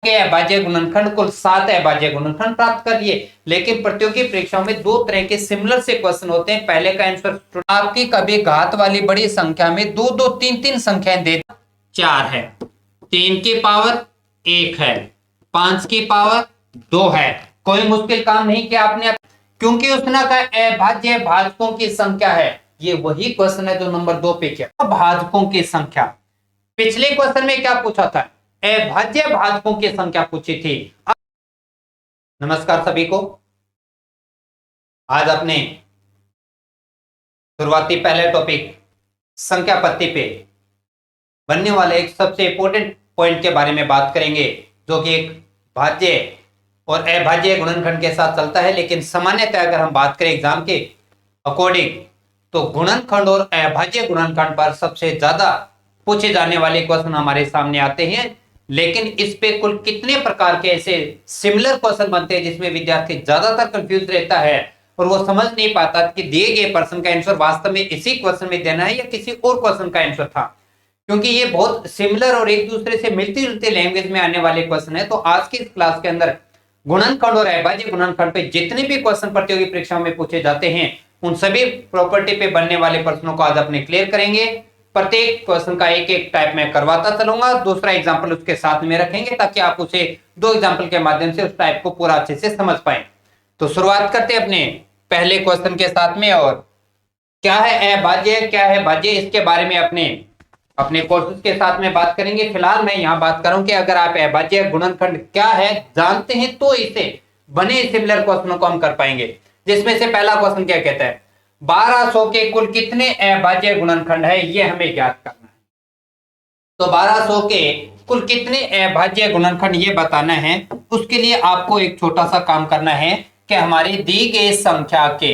के अभाज्य गुणनखंड कुल 7 अभाज्य गुणनखंड प्राप्त कर लिए। लेकिन प्रतियोगी परीक्षाओं में दो तरह के सिमिलर से क्वेश्चन होते हैं। पहले का आंसर आपकी कभी घात वाली बड़ी संख्या में दो दो तीन तीन संख्याएं दे, 4 है, 3 की पावर 1 है, 5 की पावर 2 है। कोई मुश्किल काम नहीं किया आपने, क्योंकि उसने कहा अभाज्य भाजकों की संख्या है। ये वही क्वेश्चन है जो नंबर 2 पे किया, भाजकों की संख्या। पिछले क्वेश्चन में क्या पूछा था? अभाज्य भाजकों की संख्या पूछी थी। नमस्कार सभी को। आज अपने शुरुआती पहले टॉपिक संख्या पत्ती पे बनने वाले एक सबसे इंपॉर्टेंट पॉइंट के बारे में बात करेंगे, जो कि एक भाज्य और अभाज्य गुणनखंड के साथ चलता है। लेकिन सामान्यतः अगर हम बात करें एग्जाम के अकॉर्डिंग, तो गुणनखंड और अभाज्य गुणनखंड पर सबसे ज्यादा पूछे जाने वाले क्वेश्चन हमारे सामने आते हैं। लेकिन इस पे कुल कितने प्रकार के ऐसे सिमिलर क्वेश्चन बनते हैं जिसमें विद्यार्थी ज्यादातर कंफ्यूज रहता है और वो समझ नहीं पाता कि दिए गए प्रश्न का आंसर वास्तव में इसी क्वेश्चन में देना है या किसी और क्वेश्चन का आंसर था, क्योंकि ये बहुत सिमिलर और एक दूसरे से मिलती जुलती लैंग्वेज में आने वाले क्वेश्चन है। तो आज की इस क्लास के अंदर गुणनखंड और अभाज्य गुणनखंड पे जितने भी क्वेश्चन प्रतियोगी परीक्षा में पूछे जाते हैं, उन सभी प्रॉपर्टी पे बनने वाले प्रश्नों को आज अपने क्लियर करेंगे। प्रत्येक क्वेश्चन का एक एक टाइप में करवाता चलूंगा, दूसरा एग्जाम्पल उसके साथ में रखेंगे ताकि आप उसे दो एग्जाम्पल के माध्यम से उस टाइप को पूरा अच्छे से समझ पाए। तो शुरुआत करते हैं अपने पहले क्वेश्चन के साथ में। और क्या है अभाज्य, क्या है भाज्य, इसके बारे में अपने कोर्सेज के साथ में बात करेंगे। फिलहाल मैं यहाँ बात करूं कि अगर आप अभाज्य गुणनखंड क्या है जानते हैं तो इसे बने सिमिलर क्वेश्चनों को हम कर पाएंगे। जिसमें से पहला क्वेश्चन क्या कहता है, 1200 के कुल कितने अभाज्य गुणनखंड है, ये हमें ज्ञात करना है। तो 1200 के कुल कितने अभाज्य गुणनखंड ये बताना है। उसके लिए आपको एक छोटा सा काम करना है कि हमारी दी गई संख्या के,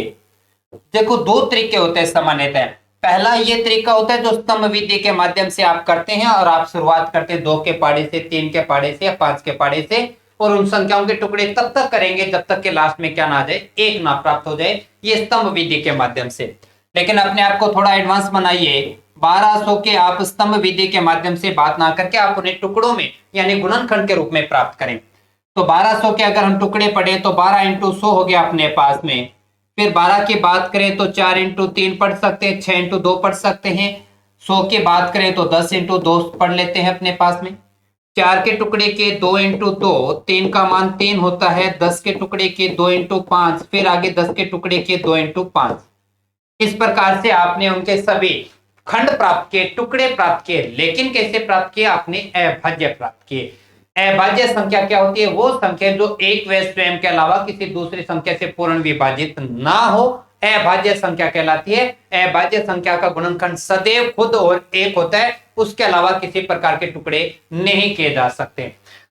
देखो दो तरीके होते हैं सामान्यतः। पहला ये तरीका होता है जो स्तंभ विधि के माध्यम से आप करते हैं और आप शुरुआत करते हैं 2 के पाड़े से, 3 के पाड़े से या 5 के पाड़े से, और उन संख्याओं के टुकड़े तब तक करेंगे जब तक के लास्ट में क्या ना आ जाए, 1 ना प्राप्त हो जाए, ये स्तंभ विधि के माध्यम से। लेकिन अपने आप को थोड़ा एडवांस बनाइए, 1200 के आप स्तंभ विधि के माध्यम से बात ना करके आप उन्हें टुकड़ों में यानी गुणनखंड के रूप में प्राप्त करें। तो 1200 के अगर हम टुकड़े पढ़े तो 12 इंटू 100 हो गया अपने पास में। फिर 12 की बात करें तो 4 इंटू 3 पढ़ सकते हैं, 6 इंटू 2 पढ़ सकते हैं। 100 की बात करें तो 10 इंटू 2 पढ़ लेते हैं अपने पास में। 4 के टुकड़े के 2 इंटू 2, 3 का मान 3 होता है। 10 के टुकड़े के 2 इंटू 5, फिर आगे 10 के टुकड़े के 2 इंटू 5। इस प्रकार से आपने उनके सभी खंड प्राप्त किए, टुकड़े प्राप्त किए। लेकिन कैसे प्राप्त किए? आपने अभाज्य प्राप्त किए। अभाज्य संख्या क्या होती है? वो संख्या जो एक व स्वयं के अलावा किसी दूसरी संख्या से पूर्ण विभाजित ना हो, अभाज्य संख्या कहलाती है। अभाज्य संख्या का गुणनखंड सदैव खुद और एक होता है, उसके अलावा किसी प्रकार के टुकड़े नहीं किए जा सकते।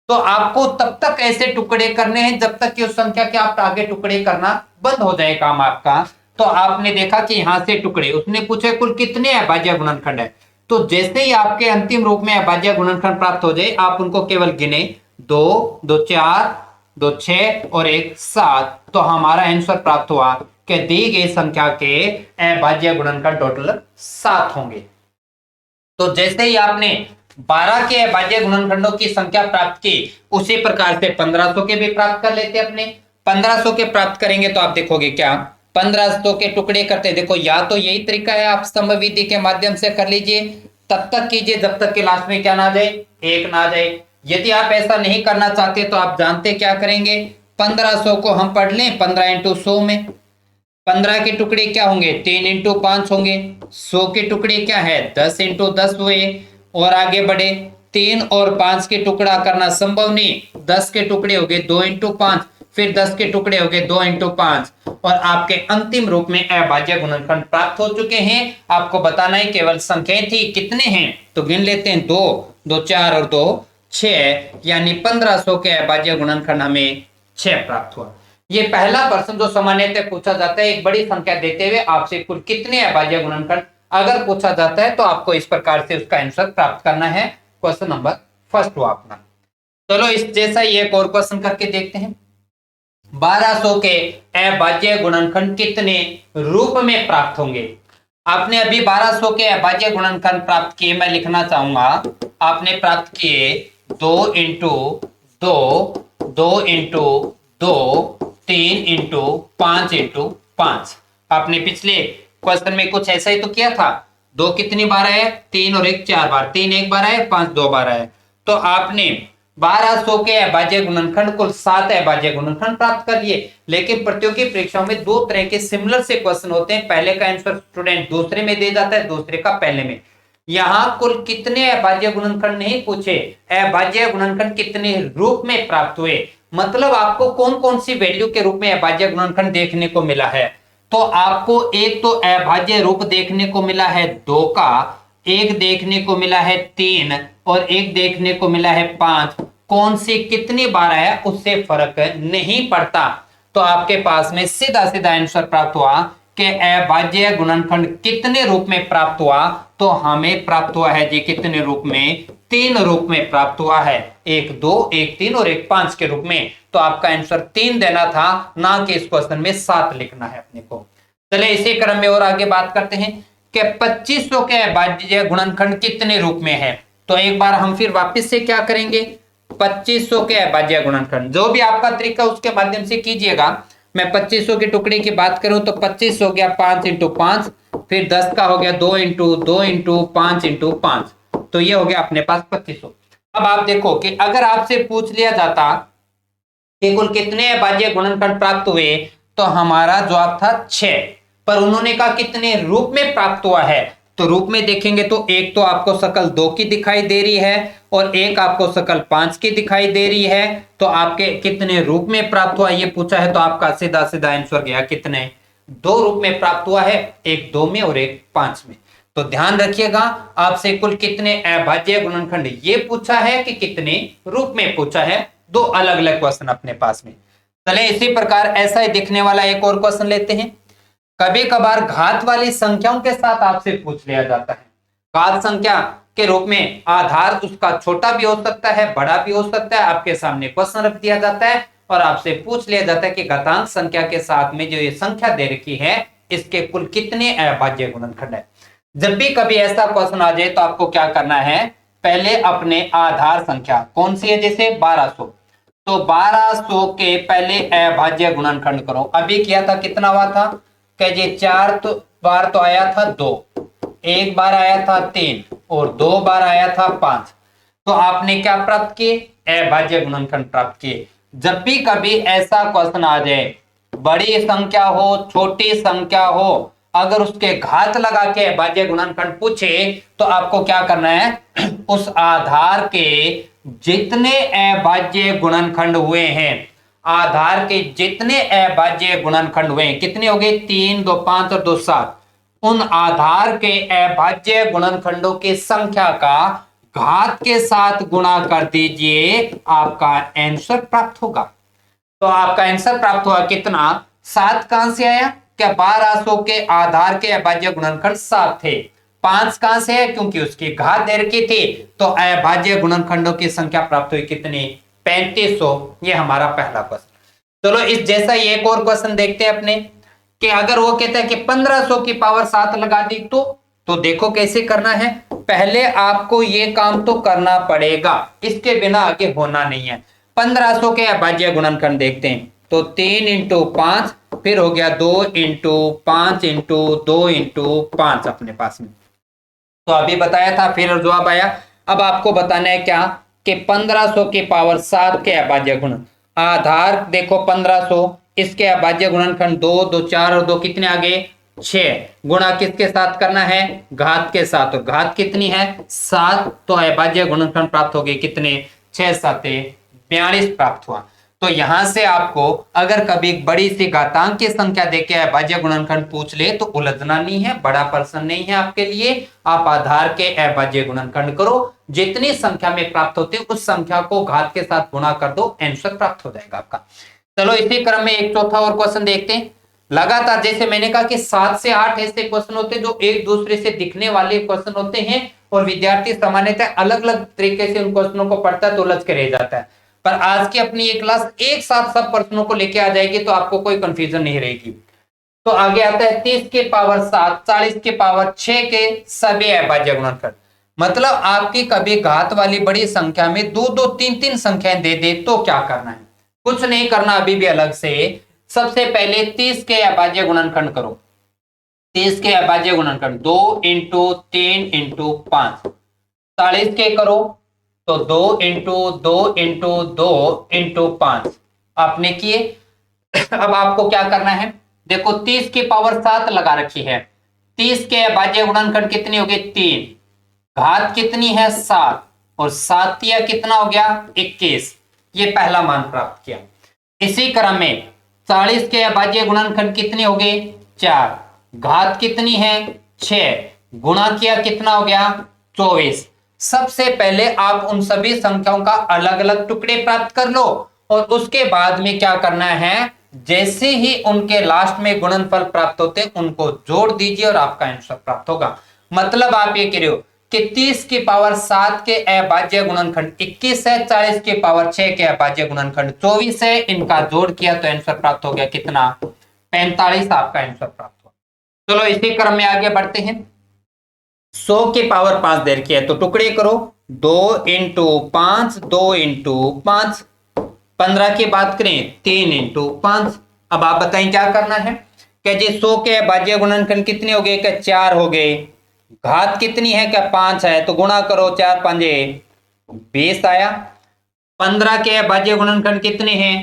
तो आपको तब तक ऐसे टुकड़े करने हैं जब तक कि उस संख्या के आप आगे टुकड़े करना बंद हो जाए काम आपका। तो आपने देखा कि यहां से टुकड़े, उसने पूछा कुल कितने अभाज्य गुणनखंड है। तो जैसे ही आपके अंतिम रूप में अभाज्य गुणनखंड प्राप्त हो जाए, आप उनको केवल गिने, 2, 2 4, 2 6 और 1 7। तो हमारा आंसर प्राप्त हुआ कि दी गई संख्या के अभाज्य गुणनखंड टोटल 7 होंगे। तो जैसे ही आपने 12 के अभाज्य गुणनखंडों की संख्या प्राप्त की, उसी प्रकार से 1500 के भी प्राप्त कर लेते अपने। 1500 के प्राप्त करेंगे तो आप देखोगे क्या, 1500 के टुकड़े करते, देखो या तो यही तरीका है, आप स्तंभ विधि के माध्यम से कर लीजिए, तब तक कीजिए जब तक कि लास्ट में क्या ना जाए, 1 ना जाए। यदि आप ऐसा नहीं करना चाहते तो आप जानते क्या करेंगे, 1500 को हम पढ़ लें 15 इंटू 100 में। 15 के टुकड़े क्या होंगे, 3 इंटू 5 होंगे। 100 के टुकड़े क्या है, 10 इंटू 10 हुए। और आगे बढ़े, 3 और 5 के टुकड़ा करना संभव नहीं, 10 के टुकड़े हो गए 2 इंटू 5, फिर 10 के टुकड़े हो गए 2 इंटू 5, और आपके अंतिम रूप में अभाज्य गुणनखंड प्राप्त हो चुके हैं। आपको बताना है केवल संख्याएं थी, कितने हैं तो गिन लेते हैं, 2, 2 4 और 2 6, यानी 1500 के अभाज्य गुणनखंड हमें 6 प्राप्त हुआ। ये पहला प्रश्न जो सामान्यतः पूछा जाता है, एक बड़ी संख्या देते हुए आपसे कुल कितने अभाज्य गुणनखंड अगर पूछा जाता है तो आपको इस प्रकार से उसका आंसर प्राप्त करना है। क्वेश्चन नंबर फर्स्ट हुआ अपना। चलो इस जैसा ही एक और क्वेश्चन करके देखते हैं। 1200 के अभाज्य गुणनखंड कितने रूप में प्राप्त होंगे। आपने अभी 1200 के अभाज्य गुणनखंड प्राप्त किए, मैं लिखना चाहूंगा आपने प्राप्त किए 2 इंटू 2, 2 इंटू 2, 3 इंटू 5 इंटू 5। आपने पिछले क्वेश्चन में कुछ ऐसा ही तो किया था। 2 कितनी बार आया? 3 और 1 4 बार। 3 एक बार आया, 5 2 बार आया। तो आपने 1200 के अभाज्य गुणनखंड कुल 7 अभाज्य गुणनखंड प्राप्त कर लिए। लेकिन प्रतियोगी परीक्षाओं में दो तरह के सिमिलर से क्वेश्चन होते हैं। पहले का आंसर स्टूडेंट दूसरे में दे जाता है, दूसरे का पहले में। यहां कुल कितने अभाज्य गुणनखंड नहीं पूछे, अभाज्य गुणनखंड कितने रूप में प्राप्त हुए, मतलब आपको कौन कौन सी वैल्यू के रूप में अभाज्य गुणनखंड देखने को मिला है। तो आपको एक तो अभाज्य रूप देखने को मिला है 2 का, एक देखने को मिला है 3 और एक देखने को मिला है 5। कौन सी कितनी बार आया उससे फर्क नहीं पड़ता। तो आपके पास में सीधा सीधा आंसर प्राप्त हुआ कि अभाज्य गुणनखंड कितने रूप में प्राप्त हुआ। तो हमें प्राप्त हुआ है जी कितने रूप में? 3 रूप में प्राप्त हुआ है। 1 2 1 3 और 1 5 के रूप में। तो आपका आंसर 3 देना था, ना कि इस क्वेश्चन में 7 लिखना है अपने को। चले इसी क्रम में और आगे बात करते हैं कि 2500 के अभाज्य गुणनखंड कितने रूप में है। तो एक बार हम फिर वापस से क्या करेंगे, 2500 के अभाज्य गुणनखंड जो भी आपका तरीका उसके माध्यम से कीजिएगा। मैं 2500 के टुकड़े की बात करूं तो 25 हो गया 5 इंटू 5, फिर 10 का हो गया 2 इंटू 2 इंटू 5 इंटू 5। तो ये हो गया अपने पास 2500। अब आप देखो कि अगर आपसे पूछ लिया जाता कि कुल कितने अभाज्य गुणनखंड प्राप्त हुए, तो हमारा जवाब था 6। पर उन्होंने कहा कितने रूप में प्राप्त हुआ है। तो रूप में देखेंगे तो एक तो आपको शकल 2 की दिखाई दे रही है और एक आपको शकल 5 की दिखाई दे रही है। तो आपके कितने रूप में प्राप्त हुआ ये पूछा है, तो आपका सीधा सीधा आंसर गया कितने? 2 रूप में प्राप्त हुआ है, एक 2 में और एक 5 में। तो ध्यान रखिएगा, आपसे कुल कितने अभाज्य गुणनखंड ये पूछा है कि कितने रूप में पूछा है। 2 अलग अलग क्वेश्चन अपने पास में। चले इसी प्रकार ऐसा ही दिखने वाला एक और क्वेश्चन लेते हैं। कभी कभार घात वाली संख्याओं के साथ आपसे पूछ लिया जाता है। घात संख्या के रूप में आधार उसका छोटा भी हो सकता है, बड़ा भी हो सकता है। आपके सामने क्वेश्चन रख दिया जाता है और आपसे पूछ लिया जाता है कि घातांक संख्या के साथ में जो ये संख्या दे रखी है इसके कुल कितने अभाज्य गुणनखंड है। जब भी कभी ऐसा क्वेश्चन आ जाए तो आपको क्या करना है, पहले अपने आधार संख्या कौन सी है, जैसे 1200, तो 1200 के पहले अभाज्य गुणनखंड करो। अभी किया था कितना हुआ था कि जी 4 तो बार तो आया था 2, एक बार आया था 3 और 2 बार आया था 5। तो आपने क्या प्राप्त किए? अभाज्य गुणनखंड प्राप्त किए। जब भी कभी ऐसा क्वेश्चन आ जाए, बड़ी संख्या हो छोटी संख्या हो, अगर उसके घात लगा के अभाज्य गुणनखंड पूछे तो आपको क्या करना है, उस आधार के जितने अभाज्य गुणनखंड हुए हैं, आधार के जितने अभाज्य गुणनखंड हुए हैं, कितने हो गए? 3 2 5 और 2 7। उन आधार के अभाज्य गुणनखंडों की संख्या का घात के साथ गुणा कर दीजिए, आपका आंसर प्राप्त होगा। तो आपका आंसर प्राप्त हुआ कितना? 7 कहां से आया? क्या 1200 के आधार के अभाज्य गुणनखंड 7 थे। 5 कहां से है? क्योंकि उसकी घात दे रखी थी। तो अभाज्य गुणनखंडों की संख्या प्राप्त हुई कितनी? 3500। ये हमारा पहला क्वेश्चन। चलो इस जैसा ही एक और क्वेश्चन देखते हैं अपने, कि अगर वो कहता है कि 1500 की पावर 7 लगा दी तो देखो कैसे करना है। पहले आपको ये काम तो करना पड़ेगा, इसके बिना आगे होना नहीं है। 1500 के अभाज्य गुणनखंड देखते हैं तो 3 इंटू 5, फिर हो गया 2 इंटू 5 इंटू 2 इंटू 5 अपने पास में। तो अभी बताया था, फिर जवाब आया। अब आपको बताना है क्या कि 1500 की पावर 7 के अभाज्य गुण, आधार देखो 1500, इसके अभाज्य गुणनखंड 2 2 4 और 2 कितने आ गए? 6। गुणा किसके साथ करना है? घात के साथ। और घात कितनी है? 7। तो अभाज्य गुणनखंड प्राप्त हो गए कितने? 6 7 42 प्राप्त हुआ। तो यहां से आपको अगर कभी बड़ी सी घातांक की संख्या देके अभाज्य गुणनखंड पूछ ले तो उलझना नहीं है, बड़ा प्रश्न नहीं है आपके लिए। आप आधार के अभाज्य गुणनखंड करो, जितनी संख्या में प्राप्त होते उस संख्या को घात के साथ गुणा कर दो, आंसर प्राप्त हो जाएगा आपका। चलो इसी क्रम में एक चौथा और क्वेश्चन देखते हैं। लगातार जैसे मैंने कहा कि 7 से 8 ऐसे क्वेश्चन होते हैं जो एक दूसरे से दिखने वाले क्वेश्चन होते हैं और विद्यार्थी सामान्यतः अलग अलग तरीके से उन क्वेश्चनों को पढ़ता है तो उलझ के रह जाता है। पर आज की अपनी ये क्लास एक साथ सब प्रश्नों को लेके आ जाएगी तो आपको कोई कंफ्यूजन नहीं रहेगी। तो आगे आता है 30 के पावर 7, 40 के पावर 6 के सभी अभाज्य गुणनखंड। मतलब आपकी कभी घात वाली बड़ी संख्या में दो दो तीन तीन संख्याएं दे दे तो क्या करना है, कुछ नहीं करना अभी भी अलग से। सबसे पहले 30 के अभाज्य गुणनखंड करो। 30 के अभाज्य गुणनखंड 2 इंटू 3 इंटू 5, 40 के करो तो 2 इंटू 2 इंटू 2 इंटू 5 आपने किए। अब आपको क्या करना है, देखो 30 की पावर 7 लगा रखी है, 30 के अभाज्य गुणनखंड कितनी होगी 3, घात कितनी है 7, और 7 या कितना हो गया 21, ये पहला मान प्राप्त किया। इसी क्रम में 40 के अभाज्य गुणनखंड कितने हो गए 4, घात कितनी है 6, गुणा किया कितना हो गया 24। सबसे पहले आप उन सभी संख्याओं का अलग अलग टुकड़े प्राप्त कर लो और उसके बाद में क्या करना है, जैसे ही उनके लास्ट में गुणनफल प्राप्त होते हैं उनको जोड़ दीजिए और आपका आंसर प्राप्त होगा। मतलब आप ये कह रहे हो कि 30 की पावर 7 के अभाज्य गुणनखंड 21 है, 40 की पावर 6 के अभाज्य गुणनखंड 24 है, इनका जोड़ किया तो आंसर प्राप्त हो गया कितना 45, आपका आंसर प्राप्त हुआ। चलो इसी क्रम में आगे बढ़ते हैं। 100 की पावर 5 दे रखी है तो टुकड़े करो, 2 इंटू 5, 2 इंटू 5, 15 की बात करें 3 इंटू 5। अब आप बताएं क्या करना है, क्या जी 100 के अभाज्य गुणनखंड कितने हो गए, क्या 4 हो गए, घात कितनी है क्या 5 है, तो गुणा करो 4 पंजे 20 आया। 15 के अभाज्य गुणनखंड कितने हैं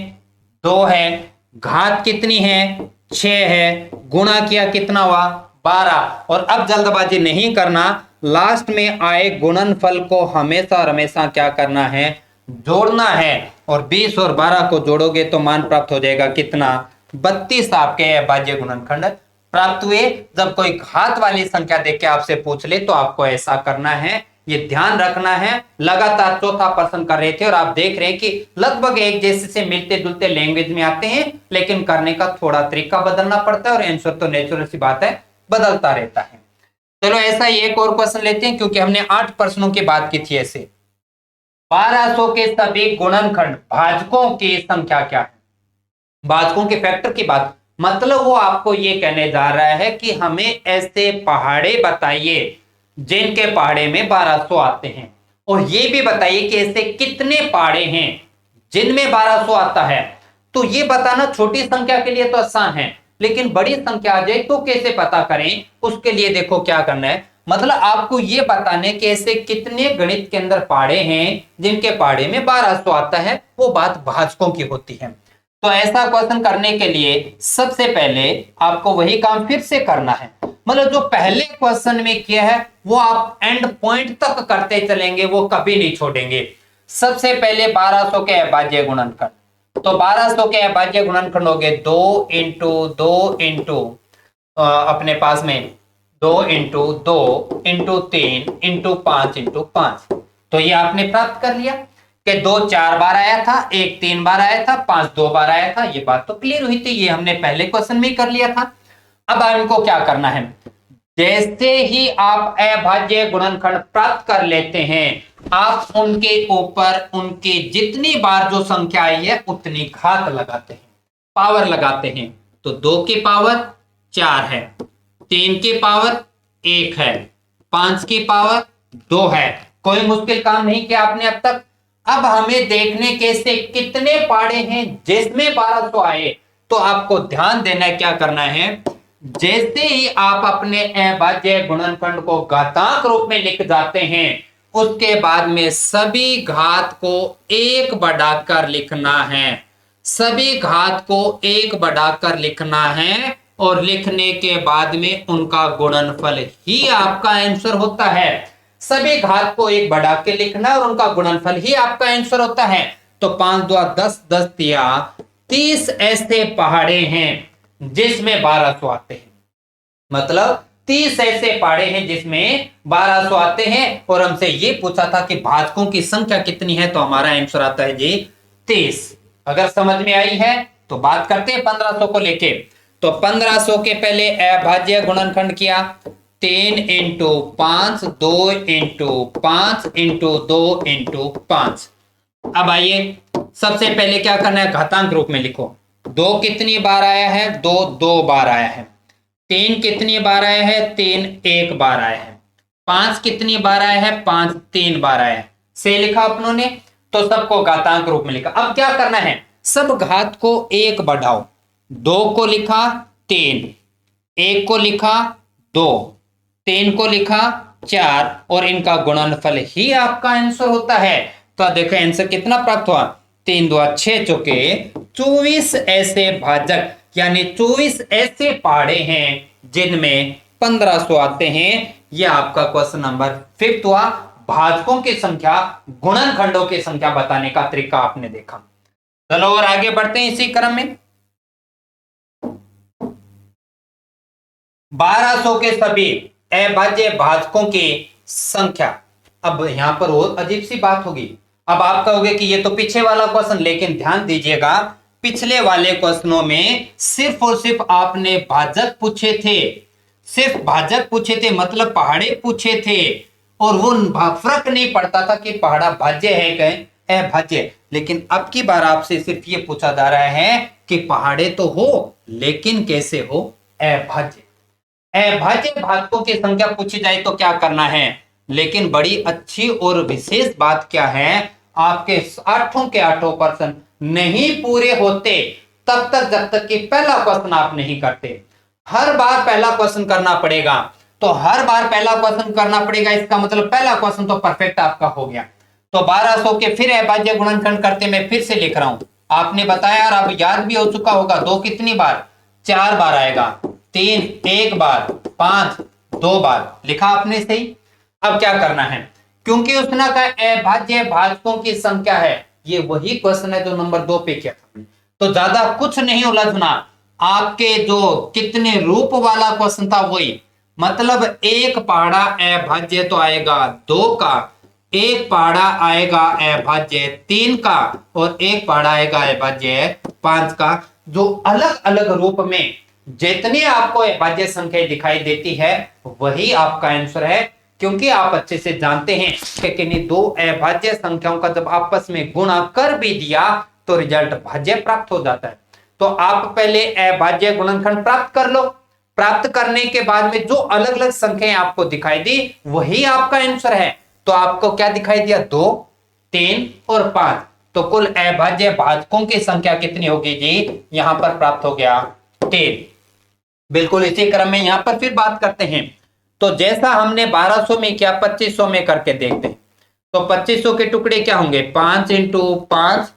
2 है, घात कितनी है 6 है, गुणा किया कितना हुआ 12। और अब जल्दबाजी नहीं करना, लास्ट में आए गुणनफल को हमेशा और हमेशा क्या करना है जोड़ना है, और 20 और 12 को जोड़ोगे तो मान प्राप्त हो जाएगा कितना 32, आपके अभाज्य गुणनखंड प्राप्त हुए। जब कोई घात वाली संख्या देख के आपसे पूछ ले तो आपको ऐसा करना है, ये ध्यान रखना है। लगातार चौथा प्रश्न कर रहे थे और आप देख रहे हैं कि लगभग एक जैसे से मिलते जुलते लैंग्वेज में आते हैं, लेकिन करने का थोड़ा तरीका बदलना पड़ता है और आंसर तो नेचुरल सी बात है बदलता रहता है। चलो ऐसा ही एक और क्वेश्चन लेते हैं, क्योंकि हमने 8 प्रश्नों की बात की थी। ऐसे 1200 के सभी गुणनखंड भाजकों की संख्या क्या है, भाजकों के फैक्टर की बात, मतलब वो आपको ये कहने जा रहा है कि हमें ऐसे पहाड़े बताइए जिनके पहाड़े में 1200 आते हैं, और ये भी बताइए कि ऐसे कितने पहाड़े हैं जिनमें 1200 आता है। तो ये बताना छोटी संख्या के लिए तो आसान है, लेकिन बड़ी संख्या आ जाए तो कैसे पता करें, उसके लिए देखो क्या करना है, मतलब आपको ये बताने कि ऐसे कितने गणित के अंदर पहाड़े हैं जिनके पहाड़े में 1200 आता है, वो बात भाजकों की होती है। तो ऐसा क्वेश्चन करने के लिए सबसे पहले आपको वही काम फिर से करना है, मतलब जो पहले क्वेश्चन में किया है वो आप एंड पॉइंट तक करते चलेंगे, वो कभी नहीं छोड़ेंगे। सबसे पहले 1200 के अभाज्य गुणनखंड, तो 1200 के अभाज्य गुणनखंड हो गए 2 इंटू 2 इंटू अपने पास में 2 इंटू 2 इंटू 3 इंटू 5 इंटू 5, तो ये आपने प्राप्त कर लिया कि 2 4 बार आया था, 1 3 बार आया था, 5 2 बार आया था। ये बात तो क्लियर हुई थी, ये हमने पहले क्वेश्चन में ही कर लिया था। अब इनको क्या करना है, जैसे ही आप अभाज्य गुणनखंड प्राप्त कर लेते हैं आप उनके ऊपर उनकी जितनी बार जो संख्या आई है उतनी घात लगाते हैं, पावर लगाते हैं। तो 2 की पावर 4 है, 3 की पावर 1 है, 5 की पावर 2 है। कोई मुश्किल काम नहीं किया आपने अब तक। अब हमें देखने के से कितने पहाड़े हैं जिसमें 1200 आए, तो आपको ध्यान देना है क्या करना है, जैसे ही आप अपने अभाज्य गुणनखंड को घातांक रूप में लिख जाते हैं उसके बाद में सभी घात को 1 बढ़ाकर लिखना है, सभी घात को 1 बढ़ाकर लिखना है, और लिखने के बाद में उनका गुणनफल ही आपका आंसर होता है। सभी घात को 1 बढ़ा के लिखना और उनका गुणनफल ही आपका आंसर होता है। तो 5 2 10 10 तिया 30 ऐसे पहाड़े हैं जिसमें 1200 आते हैं, मतलब 30 ऐसे पहाड़े हैं जिसमें 1200 आते हैं। और हमसे ये पूछा था कि भाजकों की संख्या कितनी है, तो हमारा आंसर आता है जी 30। अगर समझ में आई है तो बात करते हैं 1500 को लेके। तो 1500 के पहले अभाज्य गुणनखंड किया 3 इंटू 5, 2 इंटू 5 इंटू 2 इंटू 5। अब आइए सबसे पहले क्या करना है, घातांक रूप में लिखो। 2 कितनी बार आया है, 2 2 बार आया है। 3 कितनी बार आया है, 3 1 बार आया है। 5 कितनी बार आया है? 5 3 बार आया है। से लिखा अपनों ने, तो सबको घातांक रूप में लिखा। अब क्या करना है? सब घात को 1 बढ़ाओ। 2 को लिखा 3, 1 को लिखा 2, 3 को लिखा 4 और इनका गुणनफल ही आपका आंसर होता है। तो देखो आंसर कितना प्राप्त हुआ? 3 2 6 चौके 24 ऐसे भाजक यानी 24 ऐसे पहाड़े हैं जिनमें 1500 आते हैं। यह आपका क्वेश्चन नंबर 5 हुआ। भाजकों की संख्या, गुणनखंडों की संख्या बताने का तरीका आपने देखा। चलो और आगे बढ़ते हैं इसी क्रम में। 1200 के सभी अभाज्य भाजकों की संख्या। अब यहां पर और अजीब सी बात होगी। अब आप कहोगे कि ये तो पीछे वाला क्वेश्चन, लेकिन ध्यान दीजिएगा पिछले वाले क्वेश्चनों में सिर्फ और सिर्फ आपने भाजक पूछे थे, सिर्फ भाजक पूछे थे, मतलब पहाड़े पूछे थे, और वो फर्क नहीं पड़ता था कि पहाड़ा भाज्य है कि अभाज्य। लेकिन अब की बार आपसे सिर्फ ये पूछा जा रहा है कि पहाड़े तो हो लेकिन कैसे हो? अभाज्य। अभाज्य भाजकों की संख्या पूछी जाए तो क्या करना है? लेकिन बड़ी अच्छी और विशेष बात क्या है, आपके 8 के 8 प्रश्न नहीं पूरे होते तब तक जब तक कि पहला क्वेश्चन आप नहीं करते। हर बार पहला क्वेश्चन करना पड़ेगा। तो हर बार पहला क्वेश्चन करना पड़ेगा, इसका मतलब पहला क्वेश्चन तो परफेक्ट आपका हो गया। तो 1200 के फिर अभाज्य गुणनखंड करते मैं फिर से लिख रहा हूं। आपने बताया और अब याद भी हो चुका होगा। 2 कितनी बार? 4 बार आएगा। 3 1 बार, 5 2 बार। लिखा आपने सही। अब क्या करना है? क्योंकि उसने कहा अभाज्य भाजकों की संख्या है, ये वही क्वेश्चन है जो नंबर 2 पे किया था, तो ज्यादा कुछ नहीं उलझना। आपके जो कितने रूप वाला क्वेश्चन था वही, मतलब एक पहाड़ा अभाज्य तो आएगा 2 का, एक पहाड़ा आएगा अभाज्य 3 का और एक पहाड़ा आएगा अभाज्य 5 का। जो अलग अलग रूप में जितनी आपको अभाज्य संख्या दिखाई देती है वही आपका आंसर है। क्योंकि आप अच्छे से जानते हैं कि किन्हीं दो अभाज्य संख्याओं का जब आपस में गुणा कर भी दिया तो रिजल्ट भाज्य प्राप्त हो जाता है। तो आप पहले अभाज्य गुणनखंड प्राप्त कर लो। प्राप्त करने के बाद में जो अलग अलग संख्याएं आपको दिखाई दी वही आपका आंसर है। तो आपको क्या दिखाई दिया? 2 3 और 5। तो कुल अभाज्य भाजकों की संख्या कितनी होगी जी? यहां पर प्राप्त हो गया 13। बिल्कुल इसी क्रम में यहां पर फिर बात करते हैं। तो जैसा हमने 1200 में किया 2500 में करके देखते हैं। तो 2500 के टुकड़े क्या होंगे? 5 इंटू 5,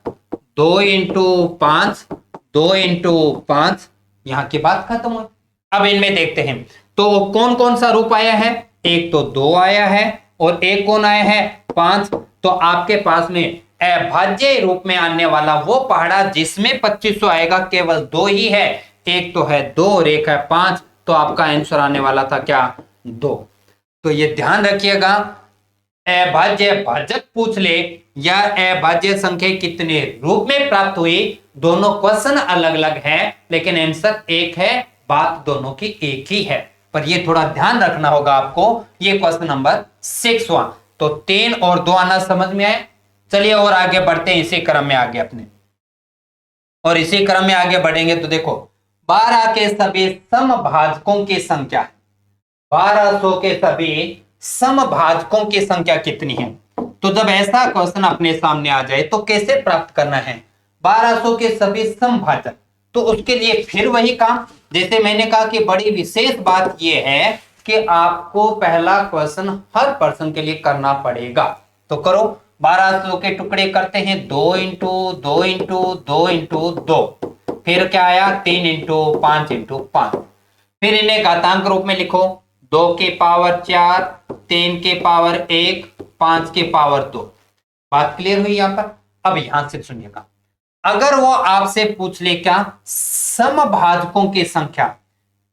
2 इंटू 5, 2 इंटू 5। यहां की बात खत्म हुई। अब इनमें देखते हैं तो कौन कौन सा रूप आया है। एक तो 2 आया है और एक कौन आया है? 5। तो आपके पास में अभाज्य रूप में आने वाला वो पहाड़ा जिसमें 2500 आएगा केवल 2 ही है। एक तो है 2 और एक है 5। तो आपका आंसर आने वाला था क्या? 2। तो ये ध्यान रखिएगा, अभाज्य भाजक पूछ ले या अभाज्य संख्या कितने रूप में प्राप्त हुई, दोनों क्वेश्चन अलग अलग है लेकिन आंसर एक है। बात दोनों की एक ही है, पर ये थोड़ा ध्यान रखना होगा आपको। ये क्वेश्चन नंबर 6 हुआ। तो 3 और 2 आना समझ में आए। चलिए और आगे बढ़ते हैं इसी क्रम में आगे अपने, और इसी क्रम में आगे बढ़ेंगे तो देखो 12 के सभी समभाजकों की संख्या, 1200 के सभी समभाजकों की संख्या कितनी है। तो जब ऐसा क्वेश्चन अपने सामने आ जाए तो कैसे प्राप्त करना है 1200 के सभी समभाजक। तो उसके लिए फिर वही काम, जैसे मैंने कहा कि बड़ी विशेष बात यह है कि आपको पहला क्वेश्चन हर पर्सन के लिए करना पड़ेगा। तो करो, 1200 के टुकड़े करते हैं 2 इंटू 2 इंटू 2 इंटू 2, फिर क्या आया 3 इंटू 5 इंटू 5। फिर इन्हें घातांक रूप में लिखो, 2 के पावर 4, 3 के पावर 1, 5 के पावर 2। बात क्लियर हुई यहां पर। अब यहां से सुनिएगा, अगर वो आपसे पूछ ले क्या समभाजकों की संख्या,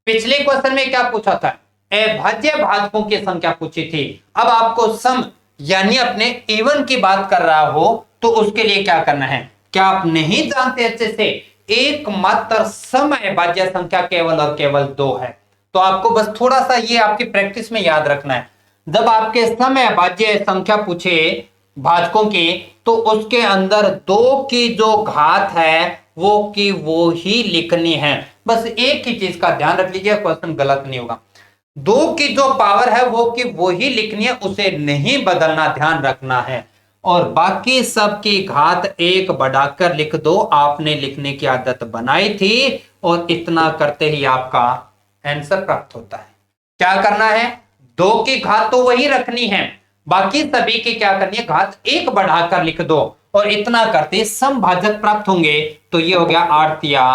पिछले क्वेश्चन में क्या पूछा था? अभाज्य भाजकों की संख्या पूछी थी। अब आपको सम यानी अपने इवन की बात कर रहा हो तो उसके लिए क्या करना है? क्या आप नहीं जानते अच्छे से? एकमात्र सम अभाज्य संख्या केवल और केवल 2 है। तो आपको बस थोड़ा सा ये आपकी प्रैक्टिस में याद रखना है। जब आपके सम अभाज्य संख्या पूछे भाजकों की तो उसके अंदर 2 की जो घात है वो की वो ही लिखनी है। बस एक ही चीज का ध्यान रख लीजिए, क्वेश्चन गलत नहीं होगा। दो की जो पावर है वो की वही लिखनी है, उसे नहीं बदलना, ध्यान रखना है। और बाकी सब की घात एक बढ़ाकर लिख दो, आपने लिखने की आदत बनाई थी और इतना करते ही आपका आंसर प्राप्त होता है। क्या करना है, दो की घात तो वही रखनी है, बाकी सभी की क्या करनी है, घात एक बढ़ाकर लिख दो और इतना करते समभाजक प्राप्त होंगे। तो ये हो गया 8 या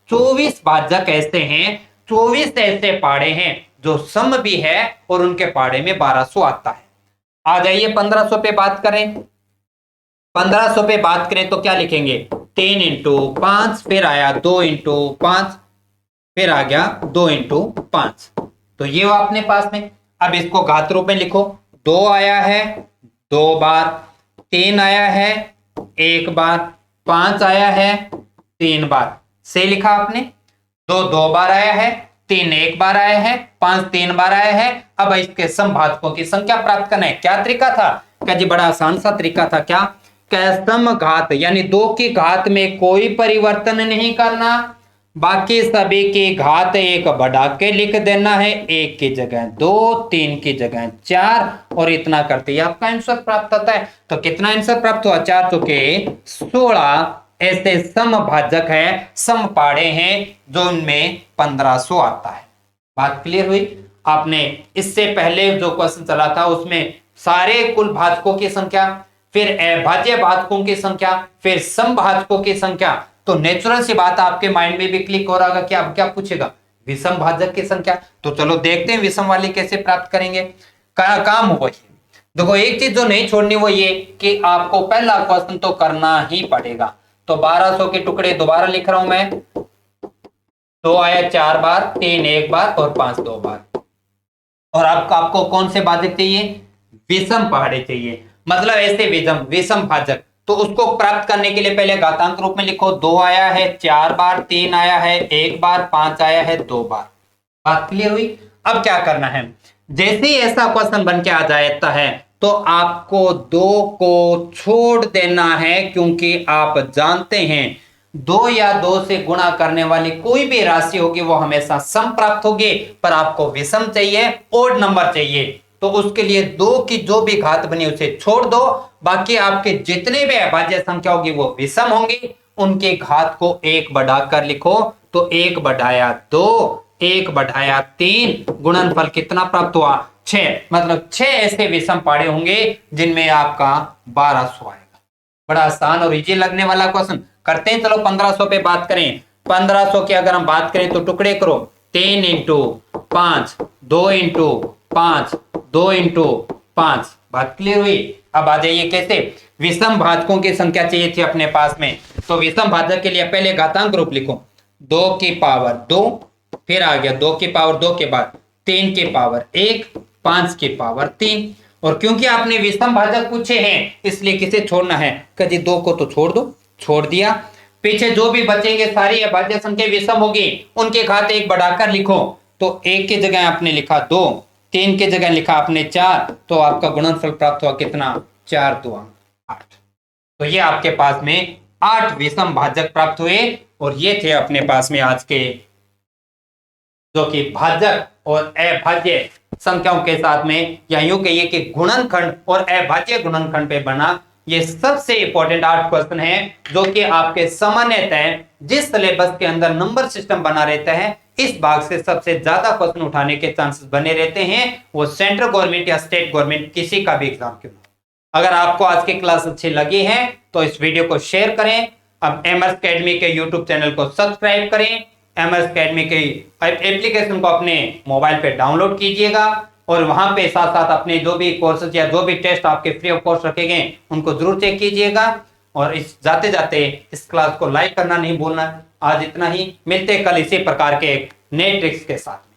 24 भाजक ऐसे हैं, 24 ऐसे पाड़े हैं जो सम भी है और उनके पाड़े में 1200 आता है। आ जाइए 1500 पे बात करें। 1500 पे बात करें तो क्या लिखेंगे, 3 इंटू 5, फिर आया 2 इंटू 5, फिर आ गया 2 इंटू 5। तो ये वो अपने पास में। अब इसको घात रूप में लिखो, 2 आया है 2 बार, 3 आया है 1 बार, 5 आया है 3 बार। से लिखा आपने, 2 2 बार आया है, 3 1 बार आया है, 5 3 बार आया है। अब इसके समभाजकों की संख्या प्राप्त करना है। क्या तरीका था, क्या जी, बड़ा आसान सा तरीका था। क्या, सम घात यानी 2 की घात में कोई परिवर्तन नहीं करना, बाकी सभी की घात एक बढ़ा के लिख देना है, 1 की जगह 2, 3 की जगह 4 और इतना करते ही आपका आंसर प्राप्त होता है। तो कितना आंसर प्राप्त हुआ, 4 चौके 16 ऐसे समभाजक है, सम पाड़े हैं जो उनमें 1500 आता है। बात क्लियर हुई। आपने इससे पहले जो क्वेश्चन चला था उसमें सारे कुल भाजकों की संख्या, फिर अभाज्य भाजकों की संख्या, फिर समभाजकों की संख्या। तो नेचुरल सी बात आपके माइंड में भी क्लिक हो रहा होगा कि अब क्या पूछेगा, विषम भाजक की संख्या। तो चलो देखते हैं विषम वाली कैसे प्राप्त करेंगे। काम हुआ ये, देखो एक चीज जो नहीं छोड़नी वो ये कि आपको पहला क्वेश्चन तो करना ही पड़ेगा। तो 1200 के टुकड़े दोबारा लिख रहा हूं मैं, 2 आया 4 बार, 3 1 बार और 5 2 बार। और आपको कौन से भाजक चाहिए, विषम पहाड़े चाहिए, मतलब ऐसे विषम भाजक। तो उसको प्राप्त करने के लिए पहले घातांक रूप में लिखो, 2 आया है 4 बार, 3 आया है 1 बार, 5 आया है 2 बार। बात क्लियर हुई। अब क्या करना है, जैसे ही ऐसा क्वेश्चन बन के आ जाता है तो आपको 2 को छोड़ देना है, क्योंकि आप जानते हैं 2 या 2 से गुणा करने वाली कोई भी राशि होगी वो हमेशा सम प्राप्त होगी, पर आपको विषम चाहिए, ओड नंबर चाहिए। तो उसके लिए 2 की जो भी घात बनी उसे छोड़ दो, बाकी आपके जितने भी अभाज्य संख्या होगी वो विषम होंगी, उनके घात को 1 बढ़ाकर लिखो। तो 1 बढ़ाया 2, 1 बढ़ाया 3, गुणनफल कितना प्राप्त हुआ, 6। मतलब 6 ऐसे विषम पाड़े होंगे जिनमें आपका 1200 आएगा। बड़ा आसान और इजी लगने वाला क्वेश्चन करते हैं। चलो 1500 पे बात करें। 1500 की अगर हम बात करें तो टुकड़े करो, 3 इंटू 5, 2 इंटू 5, 2 इंटू 5। बात क्लियर हुई। अब आ जाइए कैसे, विषम भाजकों की संख्या चाहिए थी अपने पास में। तो विषम भाजक के लिए पहले घातांक रूप लिखो, 2 की पावर 2, फिर आ गया 2 की पावर 2 के बाद 3 की पावर 1, 5 की पावर 3। और क्योंकि आपने विषम भाजक पूछे हैं इसलिए किसे छोड़ना है, कभी 2 को तो छोड़ दो, छोड़ दिया। पीछे जो भी बचेंगे सारी अभाज्य संख्या विषम होगी, उनके घात 1 बढ़ाकर लिखो। तो 1 की जगह आपने लिखा 2, 3 की जगह लिखा आपने 4, तो आपका गुणनफल प्राप्त हुआ कितना, 4 2 8। तो ये आपके पास में 8 विषम भाजक प्राप्त हुए। और ये थे अपने पास में आज के जो कि भाजक और अभाज्य संख्याओं के साथ में, या यूं कहिए कि गुणनखंड और अभाज्य गुणनखंड पे बना ये सबसे इंपॉर्टेंट 8 क्वेश्चन है, जो कि आपके सामान्यतः जिस सिलेबस के अंदर नंबर सिस्टम बना रहता है इस भाग से सबसे ज्यादा क्वेश्चन उठाने के चांसेस बने रहते हैं, वो सेंट्रल गवर्नमेंट या स्टेट गवर्नमेंट किसी का भी एग्जाम क्यों ना। अगर आपको आज की क्लास अच्छी लगी है तो इस वीडियो को शेयर करें। अब एमएस अकेडमी के यूट्यूब चैनल को सब्सक्राइब करें। एमएस अकेडमी के एप्लीकेशन को अपने मोबाइल पे डाउनलोड कीजिएगा और वहां पे साथ साथ अपने जो भी कोर्सेज या जो भी टेस्ट आपके फ्री ऑफ कॉस्ट रखे गए उनको जरूर चेक कीजिएगा। और इस जाते जाते इस क्लास को लाइक करना नहीं भूलना। आज इतना ही, मिलते कल इसी प्रकार के एक नए ट्रिक्स के साथ।